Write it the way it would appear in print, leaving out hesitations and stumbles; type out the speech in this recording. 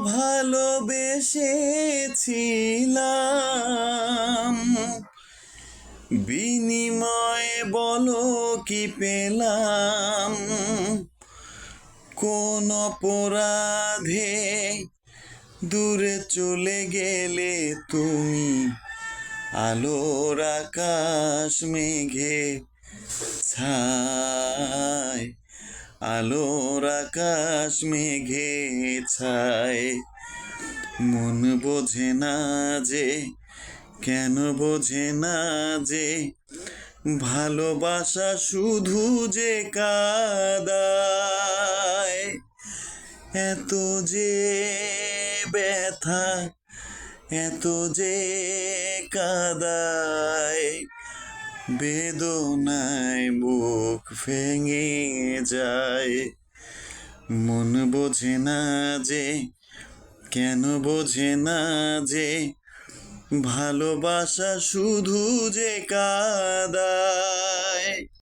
ভালোবেসেছিলাম, বিনিময়ে বলো কি পেলাম? কোন অপরাধে দূরে চলে গেলে তুমি, আলোর আকাশ মেঘে ছায়, আলোর আকাশ মেঘে ছায়। মন বোঝে না যে, কেন বোঝে না যে, ভালোবাসা শুধু যে কাদায়। এত যে ব্যথা, এত যে কাদায়, বেদনায় বুক ভেঙে যায়। মন বোঝে না যে, কেন বোঝে না যে, ভালোবাসা শুধু যে কাদায়।